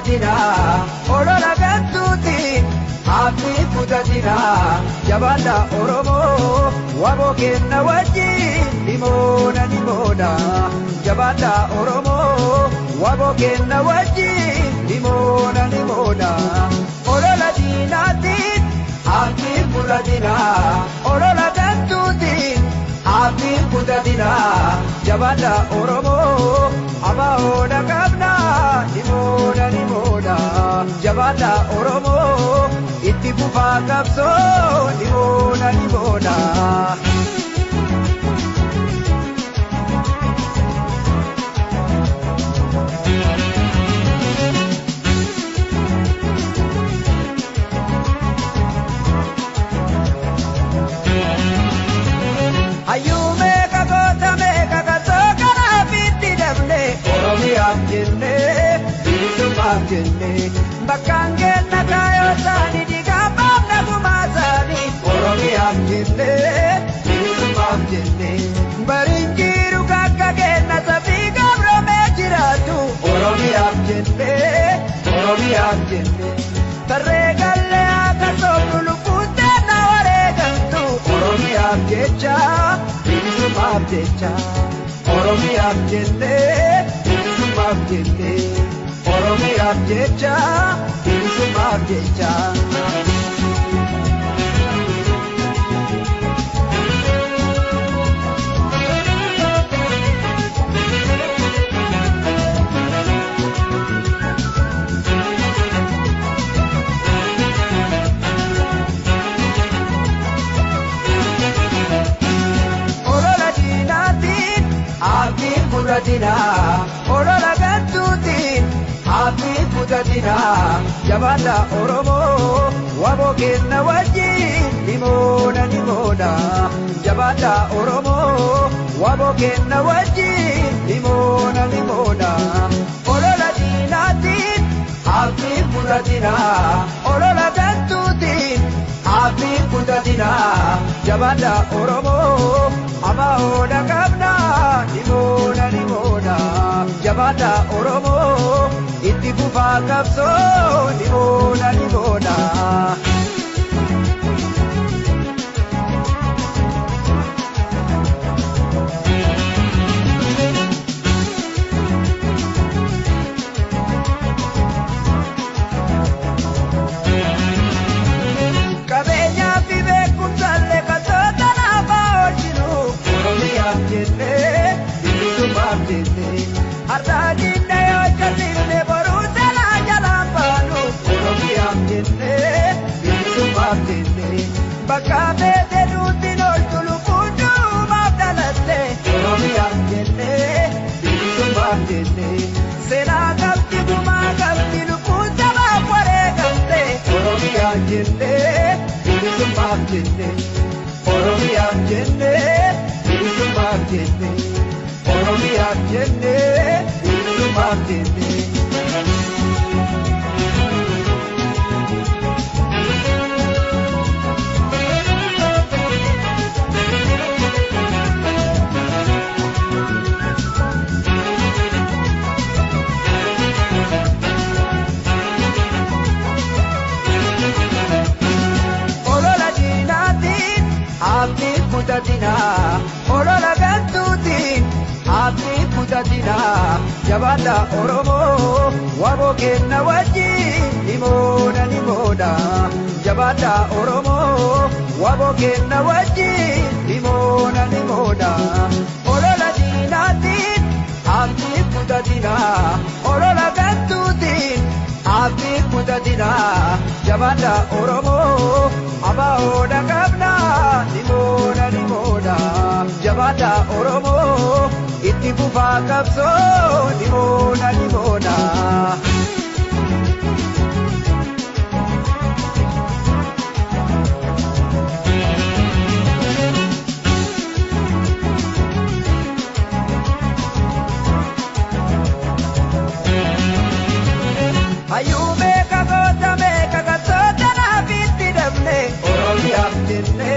kutatina olola gantuti abdi kutatina jabana oromo wabo kenna waji limona jabana oromo wabo kenna waji limona olola dinati abdi kutatina olola gantuti abdi kutatina jabana oromo abaona kabna limona jabana oromo itti fufa kabso limona ayume kakota me kakato kana biti devne oromia jenne bisuma jenne bakange nakayo tani digaba nagumasani oromia jenne bisuma jenne baringiru kakage nasabiga brome jiratu oromia jenne tarregalle akato lulukutte nawaregantu oromia jecha bisuma jecha oromia jenne bisuma jenne oromia jecha bisuma jecha kutatina olola gantuti abdi kutatina jabana oromo wabo kenna waji limona jabana oromo wabo kenna waji limona olola dinati abdi kutatina olola gantuti abdi kutatina jabana oromo abaona kabna limona jabana oromo itti fufa kabso limona kabenya vive kunzalle kasota na baojiru oromia jenne bisuma jenne ardadinne yochatirne borutala jalambanu oromia jenne bisuma jenne bakame denutino tulukudu mabdalatte oromia jenne bisuma jenne sena gabti guma gabti lukuta bakware gamte oromia jenne bisuma jenne oromia jenne bisuma jenne oromia jenne bisuma jenne olola dinati abdi kutatina olola gantuti abdi kutatina jabana oromo wabo kenna waji limona jabana oromo wabo kenna waji limona olola dinati abdi kutatina olola gantuti abdi kutatina jabana oromo abaona kabna limona jabana oromo itti fufa kabso limona ayume kakota me kakasota na biti devne oromia jenne